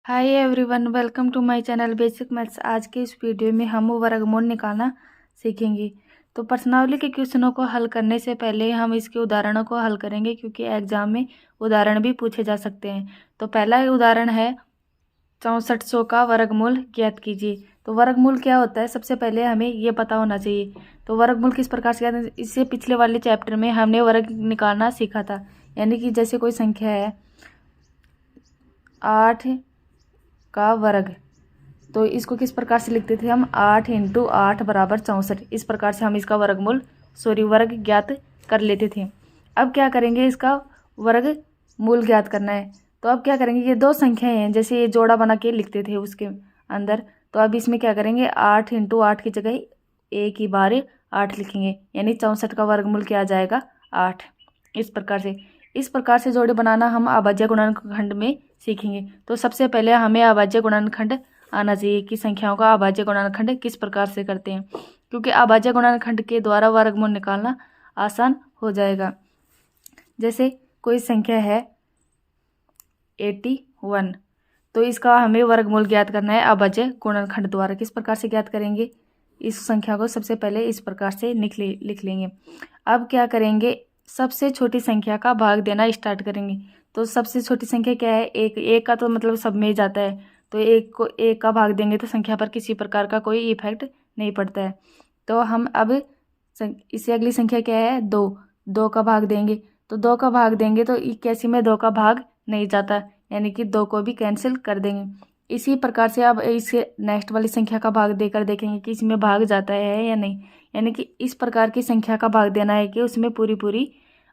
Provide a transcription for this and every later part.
Hi everyone, welcome to my channel basic maths. आज के इस वीडियो में हम वर्गमूल निकालना सीखेंगे। तो प्रश्नावली के क्वेश्चनों को हल करने से पहले हम इसके उदाहरणों को हल करेंगे, क्योंकि एग्जाम में उदाहरण भी पूछे जा सकते हैं। तो पहला उदाहरण है 6400 का वर्गमूल ज्ञात कीजिए। तो वर्गमूल क्या होता है, सबसे पहले हमें ये पता होना चाहिए। तो वर्गमूल किस प्रकार से ज्ञात, इससे पिछले वाले चैप्टर में हमने वर्ग निकालना सीखा था। यानी कि जैसे कोई संख्या है 8 का वर्ग, तो इसको किस प्रकार से लिखते थे हम, 8 × 8 = 64। इस प्रकार से हम इसका वर्ग ज्ञात कर लेते थे। अब क्या करेंगे, इसका वर्ग मूल ज्ञात करना है। तो अब क्या करेंगे, ये दो संख्याएं हैं, जैसे ये जोड़ा बना के लिखते थे उसके अंदर। तो अब इसमें क्या करेंगे, 8 × 8 की जगह एक ही बार 8 लिखेंगे, यानी 64 का वर्गमूल क्या आ जाएगा, 8। इस प्रकार से जोड़े बनाना हम अभाज्य गुणनखंड में सीखेंगे। तो सबसे पहले हमें अभाज्य गुणनखंड आना चाहिए कि संख्याओं का अभाज्य गुणनखंड किस प्रकार से करते हैं, क्योंकि अभाज्य गुणनखंड के द्वारा वर्गमूल निकालना आसान हो जाएगा। जैसे कोई संख्या है 81, तो इसका हमें वर्गमूल ज्ञात करना है अभाज्य गुणनखंड द्वारा। किस प्रकार से ज्ञात करेंगे, इस संख्या को सबसे पहले इस प्रकार से लिख लेंगे। अब क्या करेंगे, सबसे छोटी संख्या का भाग देना स्टार्ट करेंगे। तो सबसे छोटी संख्या क्या है, एक का तो मतलब सब में जाता है, तो एक को एक का भाग देंगे तो संख्या पर किसी प्रकार का कोई इफेक्ट नहीं पड़ता है। तो हम अब इससे अगली संख्या क्या है, 2 का भाग देंगे। तो 2 का भाग देंगे तो 81 में 2 का भाग नहीं जाता, यानी कि 2 को भी कैंसिल कर देंगे। इसी प्रकार से अब इससे नेक्स्ट वाली संख्या का भाग देकर देखेंगे कि इसमें भाग जाता है या नहीं। यानी कि इस प्रकार की संख्या का भाग देना है कि उसमें पूरी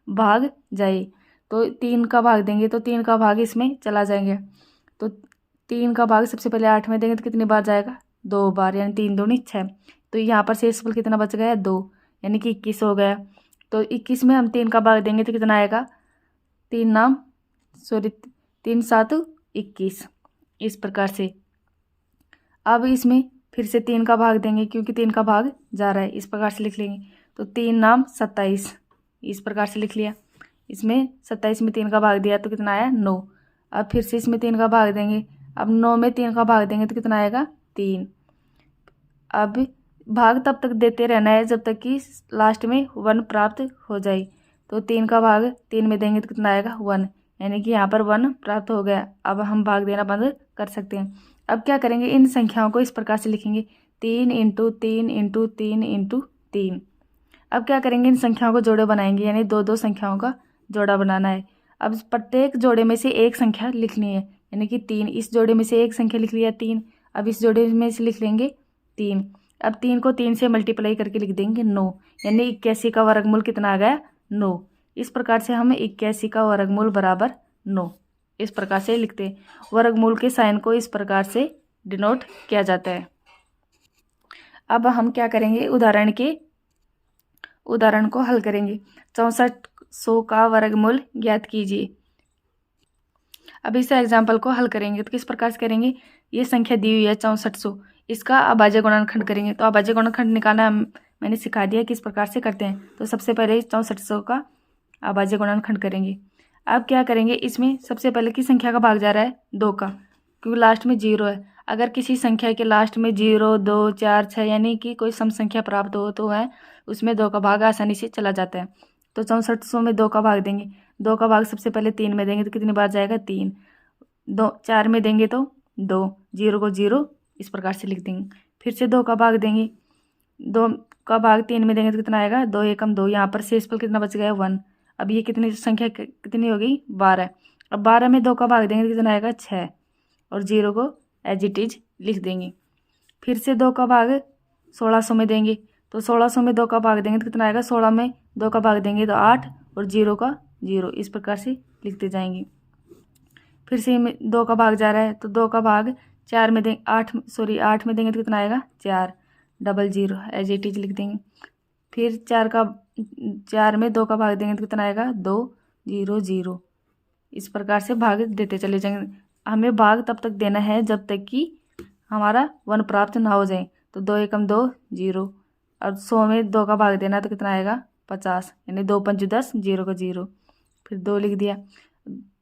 भाग जाए। तो 3 का भाग देंगे तो 3 का भाग इसमें चला जाएंगे। तो 3 का भाग सबसे पहले 8 में देंगे तो कितनी बार जाएगा, 2 बार, यानी 3 दूनी 6। तो यहाँ पर शेषफल कितना बच गया, 2, यानी कि 21 हो गया। तो 21 में हम 3 का भाग देंगे तो कितना आएगा, 3 7 21। इस प्रकार से अब इसमें फिर से 3 का भाग देंगे, क्योंकि 3 का भाग जा रहा है, इस प्रकार से लिख लेंगे। तो 3 × 27, इस प्रकार से लिख लिया। इसमें 27 में 3 का भाग दिया तो कितना आया, 9। अब फिर से इसमें 3 का भाग देंगे। अब 9 में 3 का भाग देंगे तो कितना आएगा, 3। अब भाग तब तक देते रहना है जब तक कि लास्ट में 1 प्राप्त हो जाए। तो 3 का भाग 3 में देंगे तो कितना आएगा, 1, यानी कि यहाँ पर 1 प्राप्त हो गया। अब हम भाग देना बंद कर सकते हैं। अब क्या करेंगे, इन संख्याओं को इस प्रकार से लिखेंगे, 3 × 3 × 3 × 3। अब क्या करेंगे, इन संख्याओं को जोड़े बनाएंगे, यानी 2 संख्याओं का जोड़ा बनाना है। अब प्रत्येक जोड़े में से एक संख्या लिखनी है, यानी कि 3। इस जोड़े में से एक संख्या लिख लिया, 3। अब इस जोड़े में से लिख लेंगे 3। अब 3 को 3 से मल्टीप्लाई करके लिख देंगे 9, यानी 81 का वर्गमूल कितना आ गया, 9। इस प्रकार से हम 81 का वर्गमूल बराबर 9 इस प्रकार से लिखते हैं। वर्गमूल के साइन को इस प्रकार से डिनोट किया जाता है। अब हम क्या करेंगे, उदाहरण को हल करेंगे। 6400 का वर्गमूल ज्ञात कीजिए। अब इस एग्जाम्पल को हल करेंगे तो किस प्रकार से करेंगे, ये संख्या दी हुई है 6400, इसका अभाज्य गुणनखंड करेंगे। तो अभाज्य गुणनखंड निकालना मैंने सिखा दिया किस प्रकार से करते हैं। तो सबसे पहले 6400 का अभाज्य गुणनखंड करेंगे। अब क्या करेंगे, इसमें सबसे पहले की संख्या का भाग जा रहा है 2 का, क्योंकि लास्ट में 0 है। अगर किसी संख्या के लास्ट में 0, 2, 4, 6 यानी कि कोई सम संख्या प्राप्त हो तो है उसमें 2 का भाग आसानी से चला जाता है। तो 6400 में 2 का भाग देंगे। 2 का भाग सबसे पहले 3 में देंगे तो कितनी बार जाएगा, 3। 2 4 में देंगे तो 2, 0 को 0 इस प्रकार से लिख देंगे। फिर से 2 का भाग देंगे, 2 का भाग 3 में देंगे तो कितना आएगा, 2 एकम 2। यहाँ पर शेषफल कितना बच गया, 1। अब ये कितनी संख्या कितनी हो गई, 12। अब 12 में 2 का भाग देंगे तो कितना आएगा, 6, और 0 को एज इट इज लिख देंगे। फिर से 2 का भाग 1600 में देंगे, तो 1600 में 2 का भाग देंगे तो कितना आएगा, 16 में 2 का भाग देंगे तो 8, और 0 का 0 इस प्रकार से लिखते जाएंगे। फिर से 2 का भाग जा रहा है तो 2 का भाग 4 में देंगे, 8 में देंगे तो कितना आएगा, 4, 00 एज इट इज लिख देंगे। फिर 4 में 2 का भाग देंगे तो कितना आएगा, 2, 0, 0 इस प्रकार से भाग देते चले जाएंगे। हमें भाग तब तक देना है जब तक कि हमारा 1 प्राप्त ना हो जाए। तो 2 एकम 2, 0, और 100 में 2 का भाग देना तो कितना आएगा, 50, यानी 2 × 5 = 10, 0 का 0, फिर 2 लिख दिया।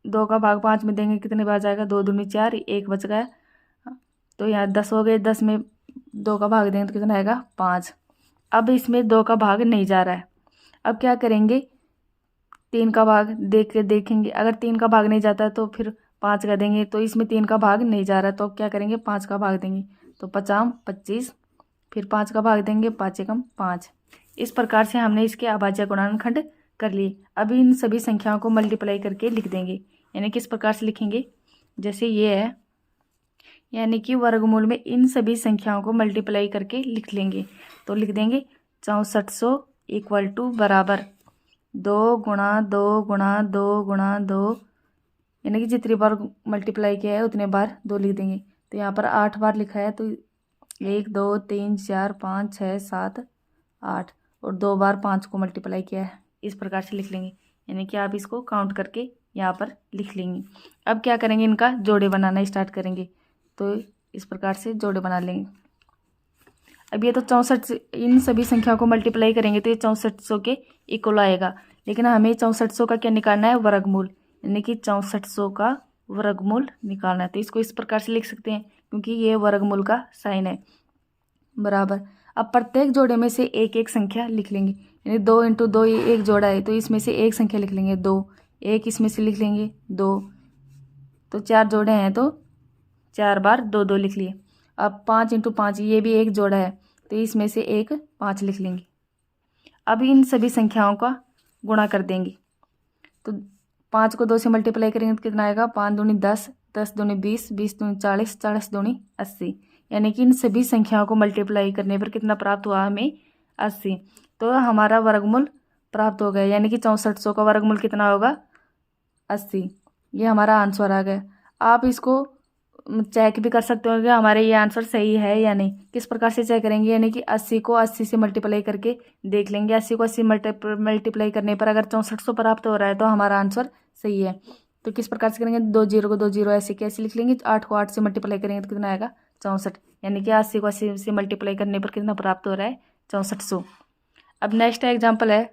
2 का भाग 5 में देंगे कितने बार जाएगा, 2 दूनी 4, 1 बच गया। तो यहाँ 10 हो गए, 10 में 2 का भाग देंगे तो कितना आएगा, 5। अब इसमें 2 का भाग नहीं जा रहा है। अब क्या करेंगे, 3 का भाग देखेंगे। अगर 3 का भाग नहीं जाता तो फिर 5 का देंगे। तो इसमें 3 का भाग नहीं जा रहा है तो अब क्या करेंगे, 5 का भाग देंगे। तो 5 25, फिर 5 का भाग देंगे, 5 एकम 5। इस प्रकार से हमने इसके अभाज्य गुणनखंड कर लिए। अब इन सभी संख्याओं को मल्टीप्लाई करके लिख देंगे। यानी किस प्रकार से लिखेंगे, जैसे ये है, यानी कि वर्गमूल में इन सभी संख्याओं को मल्टीप्लाई करके लिख लेंगे। तो लिख देंगे 6400 इक्वल टू बराबर 2 गुणा 2 गुणा 2 गुणा 2, यानी कि जितनी बार मल्टीप्लाई किया है उतने बार 2 लिख देंगे। तो यहाँ पर 8 बार लिखा है तो 1 2 3 4 5 6 7 8, और 2 बार 5 को मल्टीप्लाई किया है। इस प्रकार से लिख लेंगे, यानी कि आप इसको काउंट करके यहाँ पर लिख लेंगे। अब क्या करेंगे, इनका जोड़े बनाना स्टार्ट करेंगे। तो इस प्रकार से जोड़े बना लेंगे। अब ये तो 64, इन सभी संख्याओं को मल्टीप्लाई करेंगे तो ये 6400 के इक्वल आएगा। लेकिन हमें 6400 का क्या निकालना है, वर्गमूल, यानी कि 6400 का वर्गमूल निकालना है। तो इसको इस प्रकार से लिख सकते हैं क्योंकि ये वर्गमूल का साइन है, बराबर। अब प्रत्येक जोड़े में से एक एक संख्या लिख लेंगे, यानी 2 × 2 ये एक जोड़ा है तो इसमें से एक संख्या लिख लेंगे 2, एक इसमें से लिख लेंगे 2। तो 4 जोड़े हैं तो 4 बार 2 2 लिख लिए। अब 5 × 5 ये भी एक जोड़ा है तो इसमें से एक 5 लिख लेंगे। अब इन सभी संख्याओं का गुणा कर देंगे। तो 5 को 2 से मल्टीप्लाई करेंगे तो कितना आएगा, 5 दूनी 10, 10 दूनी 20, 20 दूनी 40, 40 दूनी 80, यानी कि इन सभी संख्याओं को मल्टीप्लाई करने पर कितना प्राप्त हुआ हमें, 80। तो हमारा वर्गमूल प्राप्त हो गया, यानी कि 6400 का वर्गमूल कितना होगा, 80। ये हमारा आंसर आ गया। आप इसको चेक भी कर सकते हो कि हमारे ये आंसर सही है या नहीं। किस प्रकार से चेक करेंगे, यानी कि 80 को 80 से मल्टीप्लाई करके देख लेंगे। 80 को 80 मल्टीप्लाई करने पर अगर 6400 प्राप्त हो रहा है तो हमारा आंसर सही है। तो किस प्रकार से करेंगे, 2 0 को 2 0 ऐसे कैसे लिख लेंगे। 8 को 8 से मल्टीप्लाई करेंगे तो कितना आएगा, 64, यानी कि 80 को 80 से मल्टीप्लाई करने पर कितना प्राप्त हो रहा है, 6400। अब नेक्स्ट एग्जाम्पल है,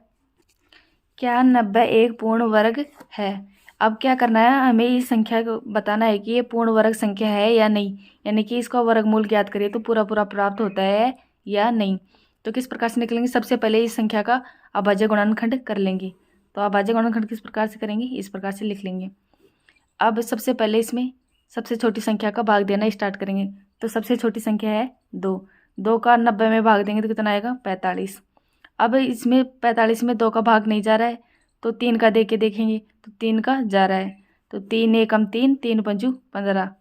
क्या 90 एक पूर्ण वर्ग है। अब क्या करना है, हमें इस संख्या को बताना है कि ये पूर्ण वर्ग संख्या है या नहीं, यानी कि इसका वर्गमूल ज्ञात करिए तो पूरा पूरा प्राप्त होता है या नहीं। तो किस प्रकार से निकलेंगे, सबसे पहले इस संख्या का अभाज्य गुणनखंड कर लेंगे। तो अभाज्य गुणनखंड किस प्रकार से करेंगे, इस प्रकार से लिख लेंगे। अब सबसे पहले इसमें सबसे छोटी संख्या का भाग देना स्टार्ट करेंगे। तो सबसे छोटी संख्या है 2, 2 का 90 में भाग देंगे तो कितना आएगा, 45। अब इसमें 45 में 2 का भाग नहीं जा रहा है तो 3 का दे के देखेंगे तो 3 का जा रहा है। तो 3 एकम 3, 3 पंजू 15।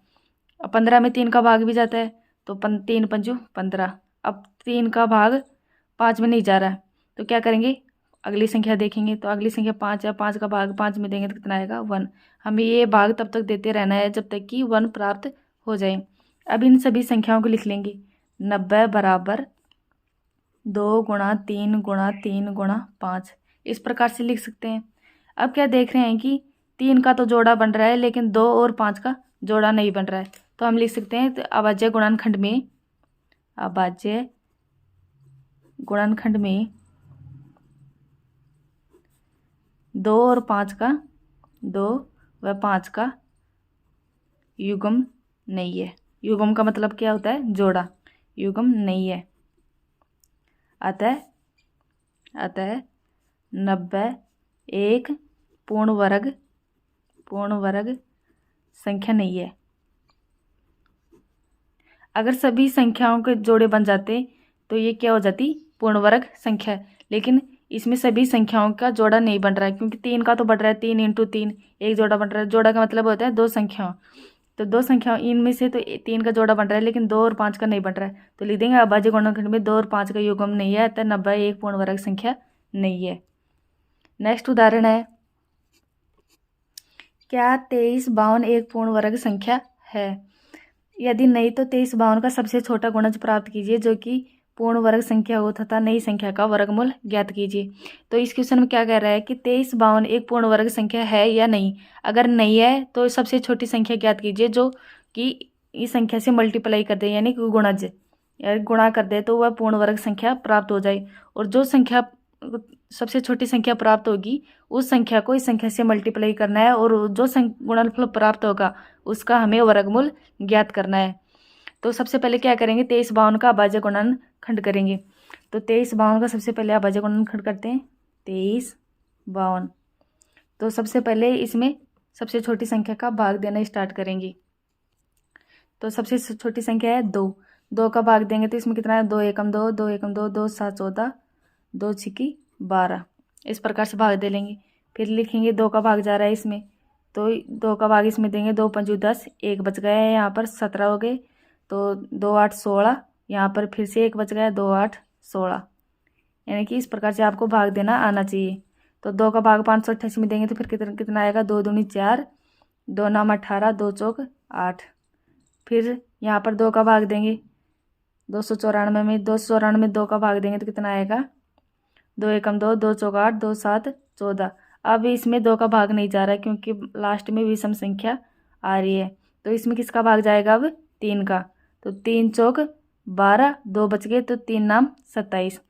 अब 15 में 3 का भाग भी जाता है तो 3 पंजू 15। अब 3 का भाग 5 में नहीं जा रहा है तो क्या करेंगे, अगली संख्या देखेंगे। तो अगली संख्या 5 है, 5 का भाग 5 में देंगे तो कितना आएगा, 1। हमें ये भाग तब तक देते रहना है जब तक कि 1 प्राप्त हो जाए। अब इन सभी संख्याओं को लिख लेंगे। 90 बराबर 2 गुणा 3 गुणा 3 गुणा 5, इस प्रकार से लिख सकते हैं। अब क्या देख रहे हैं कि 3 का तो जोड़ा बन रहा है लेकिन 2 और 5 का जोड़ा नहीं बन रहा है। तो हम लिख सकते हैं, तो अभाज्य गुणनखंड में, अभाज्य गुणनखंड में 2 और 5 का, 2 व 5 का युग्म नहीं है। युग्म का मतलब क्या होता है, जोड़ा, युग्म नहीं है। अतः 90 एक पूर्ण वर्ग संख्या नहीं है। अगर सभी संख्याओं के जोड़े बन जाते तो ये क्या हो जाती, पूर्ण वर्ग संख्या। लेकिन इसमें सभी संख्याओं का जोड़ा नहीं बन रहा है क्योंकि 3 का तो बढ़ रहा है, 3 × 3 एक जोड़ा बन रहा है। जोड़ा का मतलब होता है 2 संख्याओं, तो 2 संख्याओं इनमें से तो 3 का जोड़ा बन रहा है लेकिन 2 और 5 का नहीं बन रहा है। तो लिख देंगे अभाज्य गुणनखंड में 2 और 5 का युग्म नहीं है, अतः 90 एक पूर्ण वर्ग संख्या नहीं है। नेक्स्ट उदाहरण है, क्या 23 52 एक पूर्ण वर्ग संख्या है। यदि नहीं तो 23 52 का सबसे छोटा गुणज प्राप्त कीजिए जो कि पूर्ण वर्ग संख्या हो तथा नई संख्या का वर्गमूल ज्ञात कीजिए। तो इस क्वेश्चन में क्या कह रहा है कि 23 52 एक पूर्ण वर्ग संख्या है या नहीं। अगर नहीं है तो सबसे छोटी संख्या ज्ञात कीजिए जो कि इस संख्या से मल्टीप्लाई कर दे, यानी कि गुणज या गुणा कर दे तो वह पूर्ण वर्ग संख्या प्राप्त हो जाए। और जो संख्या सबसे छोटी संख्या प्राप्त होगी उस संख्या को इस संख्या से मल्टीप्लाई करना है और जो गुणनफल प्राप्त होगा उसका हमें वर्गमूल ज्ञात करना है। तो सबसे पहले क्या करेंगे, 2352 का अभाज्य गुणनखंड करेंगे। तो 2352 का सबसे पहले अभाज्य गुणनखंड करते हैं। 2352, तो सबसे पहले इसमें सबसे छोटी संख्या का भाग देना स्टार्ट करेंगे। तो सबसे छोटी संख्या है 2, 2 का भाग देंगे तो इसमें कितना है, 2 एकम 2, 2 एकम 2, 2 7 14, 2 छिकी 12, इस प्रकार से भाग दे लेंगे। फिर लिखेंगे 2 का भाग जा रहा है इसमें, तो 2 का भाग इसमें देंगे, 2 पंजू 10, 1 बच गया है, यहाँ पर 17 हो गए, तो 2 8 16, यहाँ पर फिर से 1 बच गया, 2 8 16, यानी कि इस प्रकार से आपको भाग देना आना चाहिए। तो 2 का भाग 588 में देंगे तो फिर कितना आएगा, 2 दूनी 4, 2 नाम 18, 2 चौक 8। फिर यहाँ पर 2 का भाग देंगे 294 में, 294 में 2 का भाग देंगे तो कितना आएगा, 2 एकम 2, 2 चौक 8, 2 7 14। अब इसमें 2 का भाग नहीं जा रहा है क्योंकि लास्ट में विषम संख्या आ रही है, तो इसमें किसका भाग जाएगा, अब 3 का। तो 3 चौक 12, 2 बच गए, तो 3 नाम 27।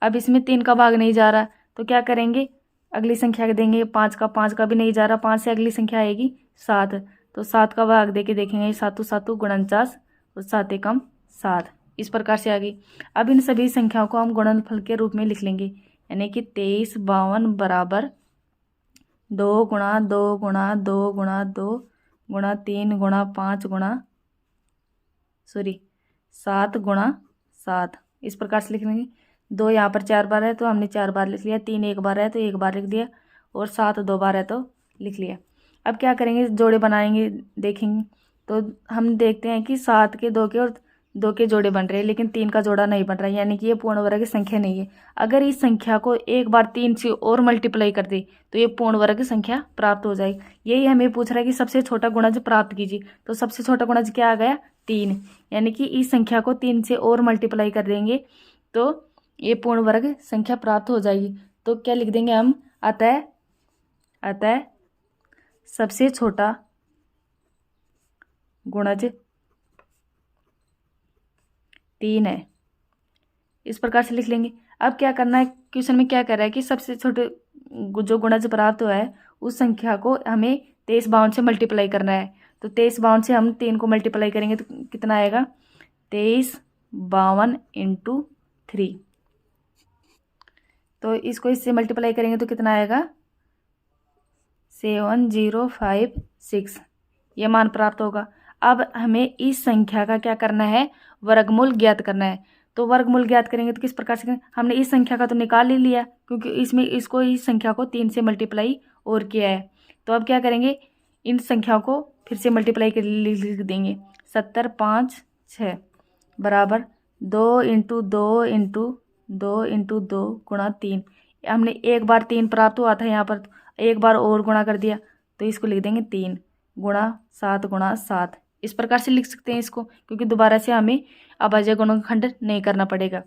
अब इसमें 3 का भाग नहीं जा रहा तो क्या करेंगे, अगली संख्या के देंगे 5 का, 5 का भी नहीं जा रहा, 5 से अगली संख्या आएगी 7, तो 7 का भाग दे के देखेंगे, 7 7 49 और 7 एकम 7, इस प्रकार से आ गई। अब इन सभी संख्याओं को हम गुणनफल के रूप में लिख लेंगे, यानी कि 2352 बराबर 2 गुणा 2 गुणा 2 गुणा 2 गुणा 3 गुणा 5 गुणा 7 गुणा 7, इस प्रकार से लिख लेंगे। 2 यहाँ पर 4 बार है तो हमने 4 बार लिख लिया, 3 1 बार है तो 1 बार लिख दिया, और 7 2 बार है तो लिख लिया। अब क्या करेंगे, जोड़े बनाएंगे, देखेंगे तो हम देखते हैं कि 7 के 2 के और 2 के जोड़े बन रहे हैं, लेकिन 3 का जोड़ा नहीं बन रहा है, यानी कि ये पूर्ण वर्ग संख्या नहीं है। अगर इस संख्या को एक बार 3 से और मल्टीप्लाई कर दे तो ये पूर्ण वर्ग संख्या प्राप्त हो जाएगी। यही हमें पूछ रहा है कि सबसे छोटा गुणज प्राप्त कीजिए, तो सबसे छोटा गुणज क्या आ गया, 3, यानी कि इस संख्या को 3 से और मल्टीप्लाई कर देंगे तो ये पूर्ण वर्ग संख्या प्राप्त हो जाएगी। तो क्या लिख देंगे हम, अतः सबसे छोटा गुणज 3 है, इस प्रकार से लिख लेंगे। अब क्या करना है, क्वेश्चन में क्या कह रहा है कि सबसे छोटे जो गुणज प्राप्त हुआ है उस संख्या को हमें 2352 से मल्टीप्लाई करना है। तो 2352 से हम 3 को मल्टीप्लाई करेंगे तो कितना आएगा, 2352 × 3, तो इसको इससे मल्टीप्लाई करेंगे तो कितना आएगा, 7056, ये मान प्राप्त होगा। अब हमें इस संख्या का क्या करना है, वर्गमूल ज्ञात करना है। तो वर्गमूल ज्ञात करेंगे तो किस प्रकार से करेंगे, हमने इस संख्या का तो निकाल ही लिया क्योंकि इसमें इसको इस संख्या को 3 से मल्टीप्लाई और किया है। तो अब क्या करेंगे, इन संख्याओं को फिर से मल्टीप्लाई कर लिख देंगे, 70 5 6 बराबर 2 × 2 × 2 × 2 गुणा 3। हमने एक बार 3 प्राप्त हुआ था यहाँ पर, एक बार और गुणा कर दिया तो इसको लिख देंगे 3 गुणा 7 गुणा 7, इस प्रकार से लिख सकते हैं इसको, क्योंकि दोबारा से हमें अभाज्य गुणनखंड नहीं करना पड़ेगा।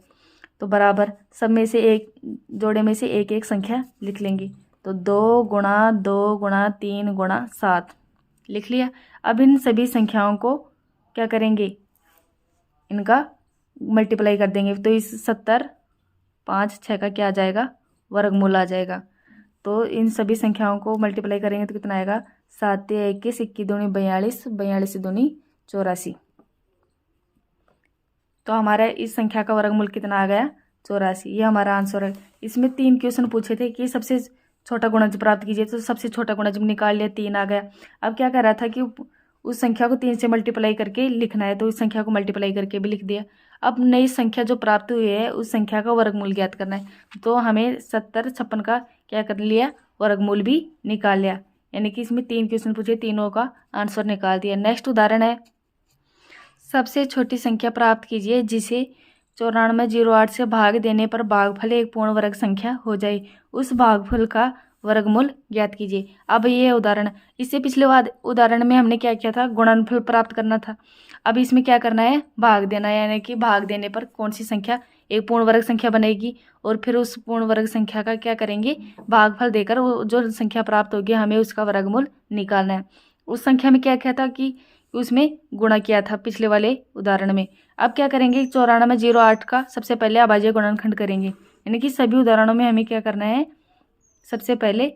तो बराबर सब में से एक जोड़े में से एक एक संख्या लिख लेंगे, तो 2 गुणा 2 गुणा 3 गुणा 7 लिख लिया। अब इन सभी संख्याओं को क्या करेंगे, इनका मल्टीप्लाई कर देंगे, तो इस 70 5 6 का क्या आ जाएगा, वर्गमूल आ जाएगा। तो इन सभी संख्याओं को मल्टीप्लाई करेंगे तो कितना आएगा, 7 21 21 दूनी 42 42 दूनी 84, तो हमारा इस संख्या का वर्गमूल कितना आ गया, 84, ये हमारा आंसर है। इसमें 3 क्वेश्चन पूछे थे कि सबसे छोटा गुणज प्राप्त कीजिए, तो सबसे छोटा गुणज निकाल लिया, 3 आ गया। अब क्या कर रहा था कि उस संख्या को 3 से मल्टीप्लाई करके लिखना है, तो उस संख्या को मल्टीप्लाई करके भी लिख दिया। अब नई संख्या जो प्राप्त हुई है उस संख्या का वर्गमूल ज्ञात करना है, तो हमें 70 56 का क्या कर लिया, वर्गमूल भी निकाल लिया, यानी कि इसमें 3 क्वेश्चन पूछे, तीनों का आंसर निकाल दिया। नेक्स्ट उदाहरण है, सबसे छोटी संख्या प्राप्त कीजिए जिसे 9408 से भाग देने पर भागफल एक पूर्ण वर्ग संख्या हो जाए, उस भागफल का वर्गमूल ज्ञात कीजिए। अब ये उदाहरण, इससे पिछले उदाहरण में हमने क्या किया था, गुणनफल प्राप्त करना था। अब इसमें क्या करना है, भाग देना है, यानी कि भाग देने पर कौन सी संख्या एक पूर्ण वर्ग संख्या बनेगी, और फिर उस पूर्ण वर्ग संख्या का क्या करेंगे, भागफल देकर जो संख्या प्राप्त होगी हमें उसका वर्गमूल निकालना है। उस संख्या में क्या था कि उसमें गुणा किया था पिछले वाले उदाहरण में। अब क्या करेंगे, 9408 का सबसे पहले अभाज्य गुणनखंड करेंगे, यानी कि सभी उदाहरणों में हमें क्या करना है, सबसे पहले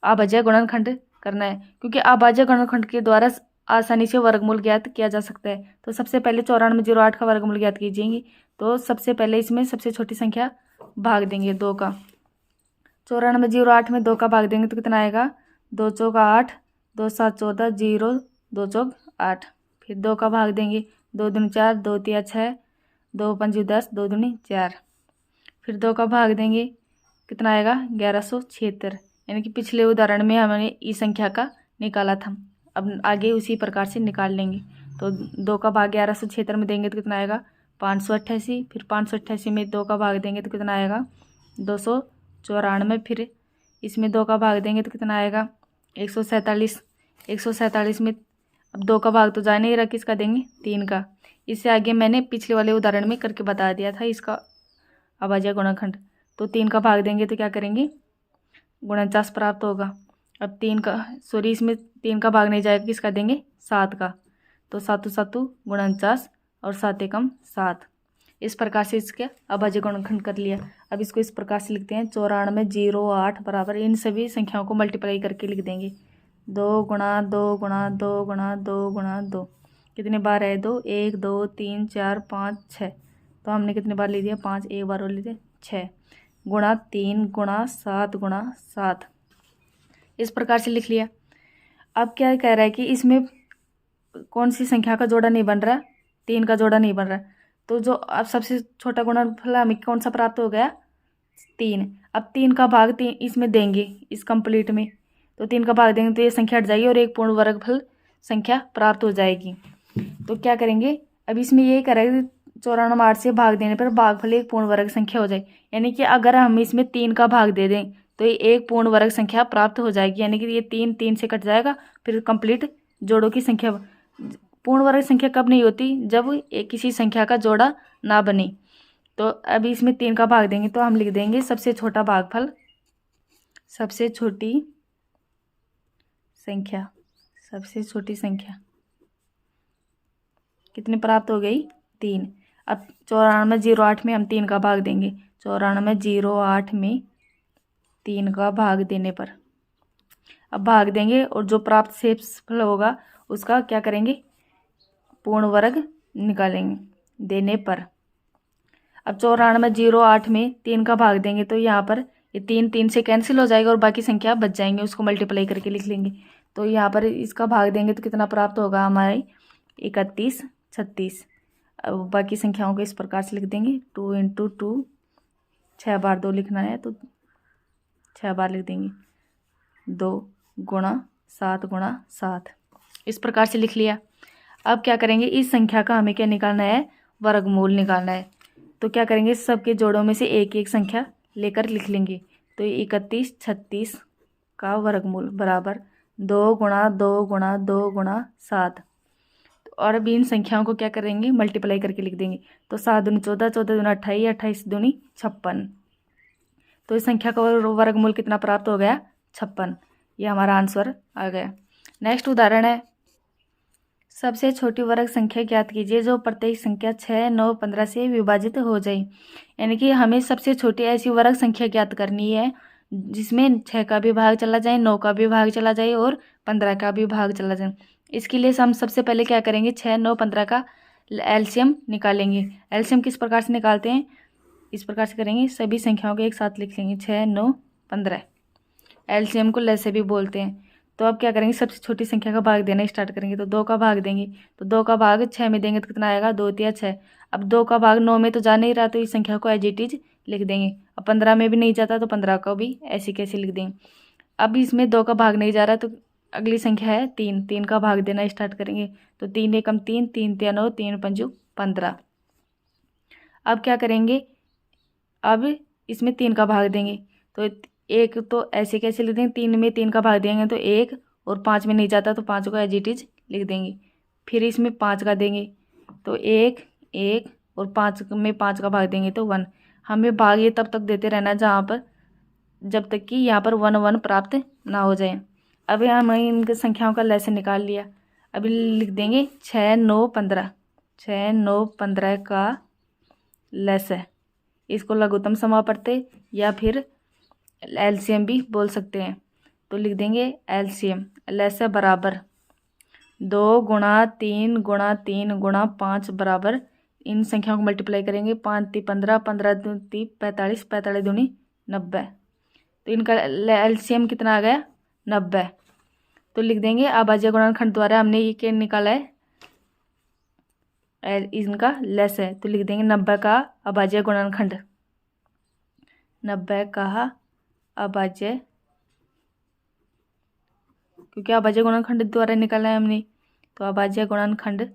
अभाज्य गुणनखंड करना है, क्योंकि अभाज्य गुणनखंड के द्वारा आसानी से वर्गमूल ज्ञात किया जा सकता है। तो सबसे पहले 9408 का वर्गमूल ज्ञात कीजिएंगे। तो सबसे पहले इसमें सबसे छोटी संख्या भाग देंगे 2 का। 9408 में 2 का भाग देंगे तो कितना आएगा, 2 चौक 8, 2 7 14, 0 2 चौक 8। फिर 2 का भाग देंगे, 2 दूनी 4, 2 तिया 6, 2 पंजी 10, 2 दूनी 4। फिर 2 का भाग देंगे, कितना आएगा, 1176। यानी कि पिछले उदाहरण में हमने इस संख्या का निकाला था, अब आगे उसी प्रकार से निकाल लेंगे। तो 2 का भाग 1176 में देंगे तो कितना आएगा, 588। फिर 588 में 2 का भाग देंगे तो कितना आएगा, 294। फिर इसमें 2 का भाग देंगे तो कितना आएगा, 147। 147 में अब 2 का भाग तो जा नहीं रहा, किसका देंगे, 3 का। इससे आगे मैंने पिछले वाले उदाहरण में करके बता दिया था इसका अभाज्य गुणनखंड। तो 3 का भाग देंगे तो क्या करेंगे, 49 प्राप्त होगा। अब 3 का इसमें 3 का भाग नहीं जाएगा, किसका देंगे, 7 का। तो 7 7 49 और 7 एकम 7। इस प्रकार से इसके अभाज्य गुणनखंड कर लिया। अब इसको इस प्रकार से लिखते हैं, 9408 बराबर, इन सभी संख्याओं को मल्टीप्लाई करके लिख देंगे, 2 गुणा 2 गुणा 2 गुणा 2 गुणा 2। कितने बार है, 2, 1 2 3 4 5 6। तो हमने कितने बार ले दिया, 5, एक बार और ले दिया 6, गुणा 3 गुणा 7 गुणा 7। इस प्रकार से लिख लिया। अब क्या कह रहा है कि इसमें कौन सी संख्या का जोड़ा नहीं बन रहा, 3 का जोड़ा नहीं बन रहा। तो जो अब सबसे छोटा गुणनफल हमें कौन सा प्राप्त हो गया, 3। अब 3 का भाग 3 इसमें देंगे, इस कंप्लीट में। तो 3 का भाग देंगे तो ये संख्या हट जाएगी और एक पूर्ण वर्गफल संख्या प्राप्त हो जाएगी। तो क्या करेंगे, अब इसमें ये करेंगे, 9408 से भाग देने पर भागफल एक पूर्ण वर्ग संख्या हो जाए। यानी कि अगर हम इसमें 3 का भाग दे दें तो ये एक पूर्ण वर्ग संख्या प्राप्त हो जाएगी। यानी कि ये 3 3 से कट जाएगा, फिर कंप्लीट जोड़ों की संख्या। पूर्ण वर्ग संख्या कब नहीं होती, जब किसी संख्या का जोड़ा ना बने। तो अब इसमें 3 का भाग देंगे तो हम लिख देंगे सबसे छोटा भागफल, सबसे छोटी संख्या, सबसे छोटी संख्या कितनी प्राप्त हो गई, 3। अब 9408 में हम 3 का भाग देंगे, 9408 में 3 का भाग देने पर अब भाग देंगे और जो प्राप्त शेषफल होगा उसका क्या करेंगे, पूर्ण वर्ग निकालेंगे देने पर। अब 9408 में 3 का भाग देंगे तो यहाँ पर ये 3 3 से कैंसिल हो जाएगा और बाकी संख्या बच जाएंगे, उसको मल्टीप्लाई करके लिख लेंगे। तो यहाँ पर इसका भाग देंगे तो कितना प्राप्त होगा हमारे, 31 36। अब बाकी संख्याओं को इस प्रकार से लिख देंगे, 2 × 2, 6 बार 2 लिखना है तो 6 बार लिख देंगे, 2 गुणा 7 गुणा 7। इस प्रकार से लिख लिया। अब क्या करेंगे, इस संख्या का हमें क्या निकालना है, वर्गमूल निकालना है। तो क्या करेंगे, सबके जोड़ों में से एक एक संख्या लेकर लिख लेंगे। तो 31 36 का वर्गमूल बराबर 2 गुणा 2 गुणा 2 गुणा 7। और अब इन संख्याओं को क्या करेंगे, मल्टीप्लाई करके लिख देंगे। तो 7 दूनी 14, 14 दूनी 28, 28 दूनी 56। तो इस संख्या का वर्गमूल कितना प्राप्त हो गया, 56। ये हमारा आंसर आ गया। नेक्स्ट उदाहरण है, सबसे छोटी वर्ग संख्या ज्ञात कीजिए जो प्रत्येक संख्या 6 9 15 से विभाजित हो जाए। यानी कि हमें सबसे छोटी ऐसी वर्ग संख्या ज्ञात करनी है जिसमें 6 का भी भाग चला जाए, 9 का भी भाग चला जाए और 15 का भी भाग चला जाए। इसके लिए हम सबसे पहले क्या करेंगे, 6 9 15 का एलसीएम निकालेंगे। एलसीएम किस प्रकार से निकालते हैं, इस प्रकार से करेंगे, सभी संख्याओं को एक साथ लिख लेंगे, 6 9 15। एलसीएम को लैसे भी बोलते हैं। तो अब क्या करेंगे, सबसे छोटी संख्या का भाग देना स्टार्ट करेंगे। तो 2 का भाग देंगे, तो 2 का भाग 6 में देंगे तो कितना आएगा, 2 तिया 6। अब 2 का भाग 9 में तो जा नहीं रहा तो इस संख्या को एज इट इज लिख देंगे। अब 15 में भी नहीं जाता तो 15 को भी ऐसे कैसे लिख देंगे। अब इसमें 2 का भाग नहीं जा रहा तो अगली संख्या है 3, 3 का भाग देना स्टार्ट करेंगे। तो 3 एकम 3, 3 तिया 9, 3 पंजू 15। अब क्या करेंगे, अब इसमें 3 का भाग देंगे। तो एक तो ऐसे कैसे लिख देंगे, 3 में 3 का भाग देंगे तो 1 और 5 में नहीं जाता तो 5 को एज इट इज लिख देंगे। फिर इसमें 5 का देंगे तो 1 1 और 5 में 5 का भाग देंगे तो 1। हमें भाग ये तब तक देते रहना जहाँ पर जब तक कि यहाँ पर 1 1 प्राप्त ना हो जाए। अभी हमने इनके संख्याओं का लैसे निकाल लिया। अभी लिख देंगे 6 9 15, 6 9 15 का लैसे। इसको लघुत्तम समापवर्ती या फिर एलसीएम भी बोल सकते हैं। तो लिख देंगे एलसीएम, LS बराबर 2 गुणा 3 गुणा 3 गुणा 5 बराबर, इन संख्याओं को मल्टीप्लाई करेंगे, 5 × 3 = 15, 15 × 2 = 45, 45 × 2 = 90। तो इनका एलसीएम कितना आ गया? 90। तो लिख देंगे अभाज्य गुणनखंड द्वारा हमने ये क्या निकाला है, इनका लेस है, तो लिख देंगे 90 का अभाज्य गुणनखंड, 90 का अभाज्य, क्योंकि अभाज्य गुणनखंड द्वारा निकाला है हमने, तो अभाज्य गुणनखंड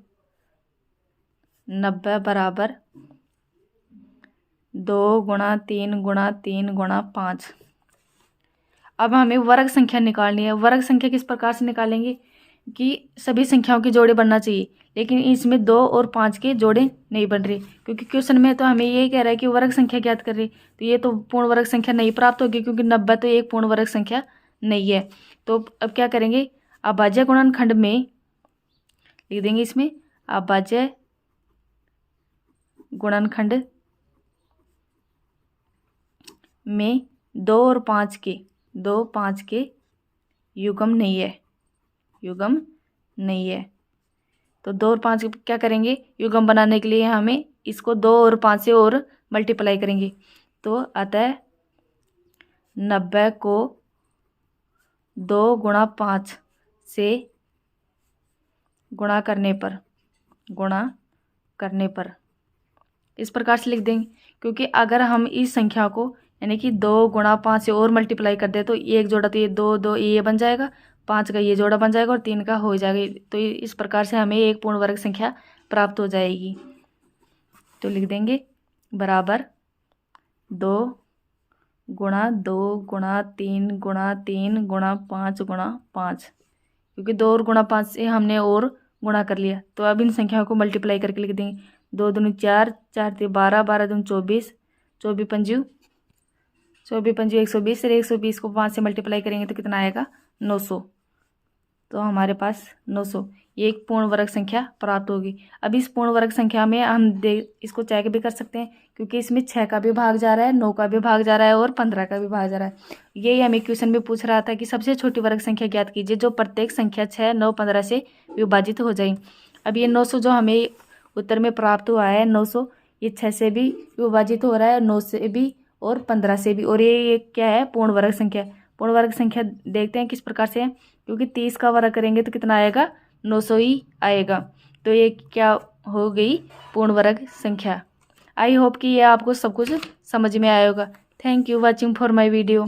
90 बराबर 2 गुणा 3 गुणा 3 गुणा 5। अब हमें वर्ग संख्या निकालनी है। वर्ग संख्या किस प्रकार से निकालेंगे कि सभी संख्याओं के जोड़े बनना चाहिए, लेकिन इसमें 2 और 5 के जोड़े नहीं बन रहे, क्योंकि क्वेश्चन में तो हमें यही कह रहा है कि वर्ग संख्या ज्ञात कर रहे, तो ये तो पूर्ण वर्ग संख्या नहीं प्राप्त होगी, क्योंकि 90 तो एक पूर्ण वर्ग संख्या नहीं है। तो अब क्या करेंगे, अभाज्य गुणनखंड में लिख देंगे, इसमें अभाज्य गुणनखंड में 2 और 5 के, 2 5 के युग्म नहीं है, युग्म नहीं है। तो 2 और 5 क्या करेंगे, युग्म बनाने के लिए हमें इसको 2 और 5 से और मल्टीप्लाई करेंगे। तो अतः 90 को 2 गुणा 5 से गुणा करने पर इस प्रकार से लिख देंगे, क्योंकि अगर हम इस संख्या को यानी कि 2 गुणा 5 से और मल्टीप्लाई कर दे तो एक जोड़ा तो ये 2 2 ये बन जाएगा, 5 का ये जोड़ा बन जाएगा और 3 का हो जाएगा। तो इस प्रकार से हमें एक पूर्ण वर्ग संख्या प्राप्त हो जाएगी। तो लिख देंगे बराबर 2 गुणा 2 गुणा 3 गुणा 3 गुणा 5 गुणा 5, क्योंकि 2 और गुणा 5 से हमने और गुणा कर लिया। तो अब इन संख्याओं को मल्टीप्लाई करके लिख देंगे, 2 दूनी 4, 4 × 3 = 12, 12 दूनी 24, 24 पंजू 120, 120 को 5 से मल्टीप्लाई करेंगे तो कितना आएगा, 900। तो हमारे पास 900 ये एक पूर्ण वर्ग संख्या प्राप्त होगी। अब इस पूर्ण वर्ग संख्या में हम इसको चेक भी कर सकते हैं, क्योंकि इसमें 6 का भी भाग जा रहा है, 9 का भी भाग जा रहा है और 15 का भी भाग जा रहा है। यही हमें क्वेश्चन में पूछ रहा था कि सबसे छोटी वर्ग संख्या ज्ञात कीजिए जो प्रत्येक संख्या 6, 9, 15 से विभाजित हो जाए। अब ये 900 जो हमें उत्तर में प्राप्त हुआ है, 900 ये 6 से भी विभाजित हो रहा है, 9 से भी और 15 से भी, और ये क्या है, पूर्ण वर्ग संख्या। पूर्ण वर्ग संख्या देखते हैं किस प्रकार से है, क्योंकि 30 का वर्ग करेंगे तो कितना आएगा, 900 ही आएगा। तो ये क्या हो गई, पूर्ण वर्ग संख्या। आई होप कि ये आपको सब कुछ समझ में आया होगा। Thank you watching for my video.